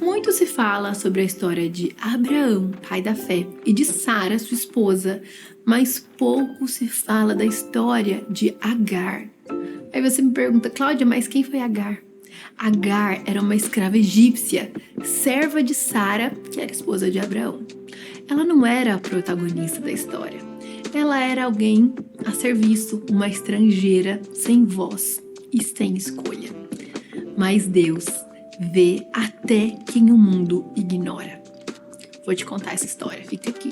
Muito se fala sobre a história de Abraão, pai da fé, e de Sara, sua esposa, mas pouco se fala da história de Agar. Aí você me pergunta, Cláudia, mas quem foi Agar? Agar era uma escrava egípcia, serva de Sara, que era esposa de Abraão. Ela não era a protagonista da história. Ela era alguém a serviço, uma estrangeira sem voz e sem escolha. Mas Deus vê até quem o mundo ignora. Vou te contar essa história, fica aqui.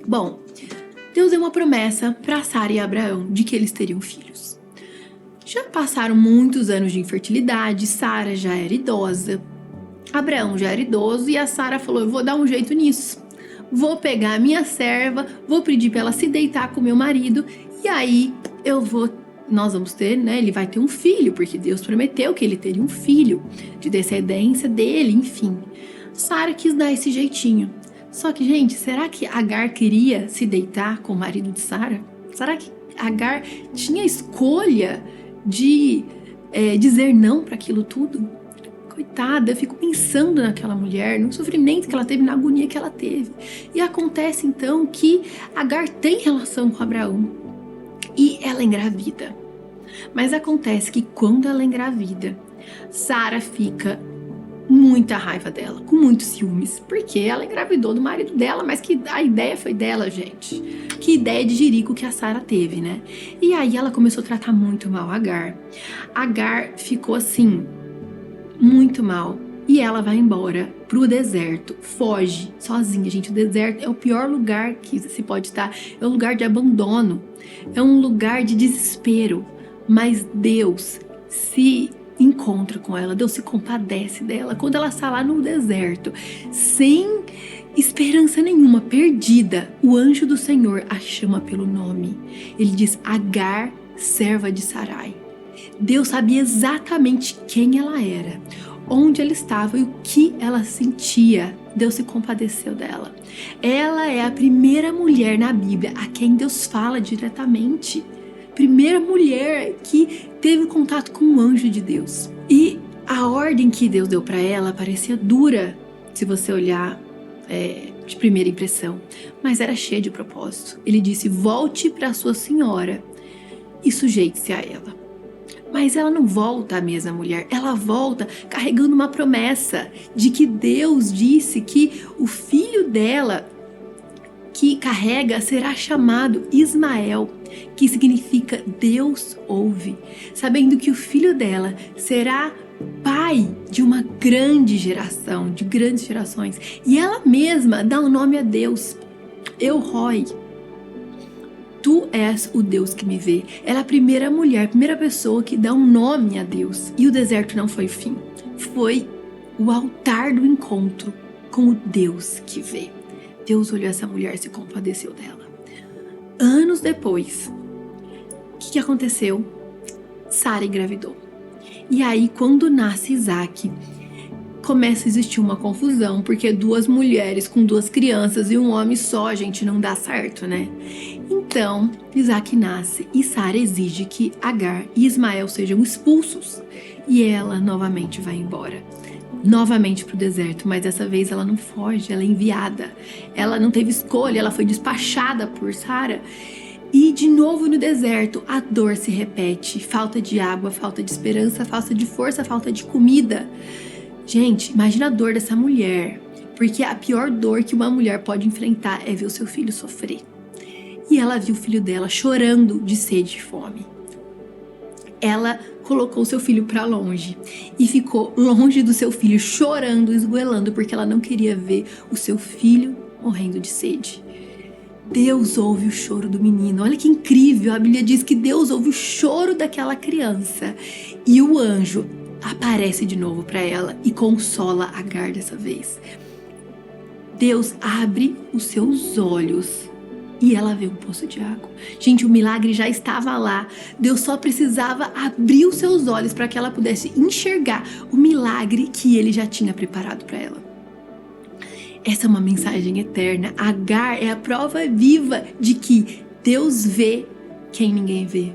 Bom, Deus deu uma promessa para Sara e Abraão de que eles teriam filhos. Já passaram muitos anos de infertilidade, Sara já era idosa, Abraão já era idoso e a Sara falou, eu vou dar um jeito nisso. Vou pegar a minha serva, vou pedir para ela se deitar com meu marido e aí nós vamos ter, né? Ele vai ter um filho, porque Deus prometeu que ele teria um filho de descendência dele, enfim. Sara quis dar esse jeitinho. Só que, gente, será que Agar queria se deitar com o marido de Sara? Será que Agar tinha escolha de dizer não para aquilo tudo? Coitada, eu fico pensando naquela mulher, no sofrimento que ela teve, na agonia que ela teve. E acontece então que Agar tem relação com Abraão e ela engravida. Mas acontece que quando ela engravida, Sara fica muita raiva dela, com muitos ciúmes, porque ela engravidou do marido dela, mas que a ideia foi dela, gente. Que ideia de jirico que a Sara teve, né? E aí ela começou a tratar muito mal a Agar. Agar ficou assim, muito mal. E ela vai embora pro deserto, foge sozinha, gente. O deserto é o pior lugar que se pode estar, é um lugar de abandono, é um lugar de desespero. Mas Deus se encontra com ela, Deus se compadece dela. Quando ela está lá no deserto, sem esperança nenhuma, perdida, o anjo do Senhor a chama pelo nome. Ele diz, Agar, serva de Sarai. Deus sabia exatamente quem ela era, onde ela estava e o que ela sentia. Deus se compadeceu dela. Ela é a primeira mulher na Bíblia a quem Deus fala diretamente. Primeira mulher que teve contato com o anjo de Deus. E a ordem que Deus deu para ela parecia dura, se você olhar de primeira impressão, mas era cheia de propósito. Ele disse, volte para sua senhora e sujeite-se a ela. Mas ela não volta a mesma mulher, ela volta carregando uma promessa de que Deus disse que o filho dela que carrega será chamado Ismael, que significa Deus ouve, sabendo que o filho dela será pai de uma grande geração, de grandes gerações. E ela mesma dá o nome a Deus, El Roi. Tu és o Deus que me vê. Ela é a primeira mulher, a primeira pessoa que dá um nome a Deus. E o deserto não foi o fim, foi o altar do encontro com o Deus que vê. Deus olhou essa mulher e se compadeceu dela. Anos depois, o que aconteceu? Sara engravidou. E aí, quando nasce Isaac, começa a existir uma confusão, porque duas mulheres com duas crianças e um homem só, gente, não dá certo, né? Então, Isaac nasce e Sara exige que Agar e Ismael sejam expulsos. E ela novamente vai embora. Novamente para o deserto, mas dessa vez ela não foge, ela é enviada. Ela não teve escolha, ela foi despachada por Sara. E de novo no deserto, a dor se repete. Falta de água, falta de esperança, falta de força, falta de comida. Gente, imagina a dor dessa mulher, porque a pior dor que uma mulher pode enfrentar é ver o seu filho sofrer. E ela viu o filho dela chorando de sede e fome. Ela colocou seu filho para longe e ficou longe do seu filho, chorando, esgoelando, porque ela não queria ver o seu filho morrendo de sede. Deus ouve o choro do menino. Olha que incrível, a Bíblia diz que Deus ouve o choro daquela criança. E o anjo aparece de novo para ela e consola Agar dessa vez. Deus abre os seus olhos e ela vê um poço de água. Gente, o milagre já estava lá. Deus só precisava abrir os seus olhos para que ela pudesse enxergar o milagre que ele já tinha preparado para ela. Essa é uma mensagem eterna. Agar é a prova viva de que Deus vê quem ninguém vê.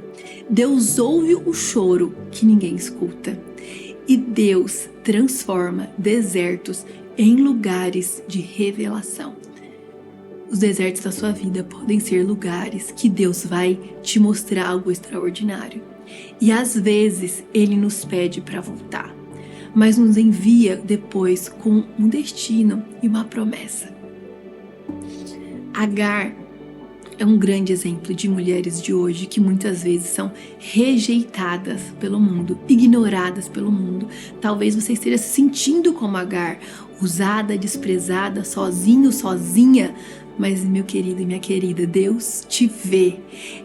Deus ouve o choro que ninguém escuta. E Deus transforma desertos em lugares de revelação. Os desertos da sua vida podem ser lugares que Deus vai te mostrar algo extraordinário. E às vezes Ele nos pede para voltar, mas nos envia depois com um destino e uma promessa. Agar é um grande exemplo de mulheres de hoje que muitas vezes são rejeitadas pelo mundo, ignoradas pelo mundo. Talvez você esteja se sentindo como Agar, usada, desprezada, sozinho, sozinha. Mas, meu querido e minha querida, Deus te vê.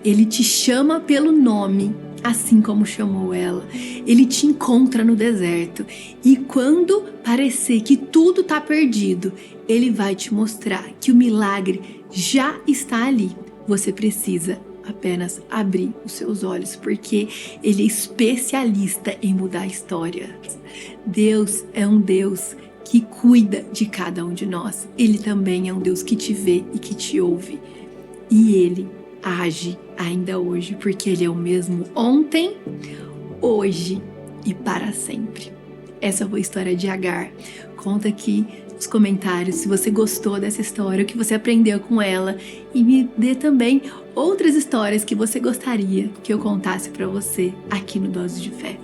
Ele te chama pelo nome, assim como chamou ela. Ele te encontra no deserto. E quando parecer que tudo está perdido, Ele vai te mostrar que o milagre já está ali. Você precisa apenas abrir os seus olhos, porque Ele é especialista em mudar histórias. Deus é um Deus que cuida de cada um de nós. Ele também é um Deus que te vê e que te ouve. E Ele age ainda hoje, porque Ele é o mesmo ontem, hoje e para sempre. Essa foi a história de Agar. Conta aqui nos comentários se você gostou dessa história, o que você aprendeu com ela, e me dê também outras histórias que você gostaria que eu contasse para você aqui no Dose de Fé.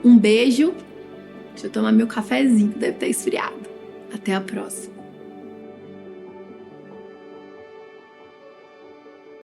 Um beijo. Deixa eu tomar meu cafezinho, que deve estar esfriado. Até a próxima.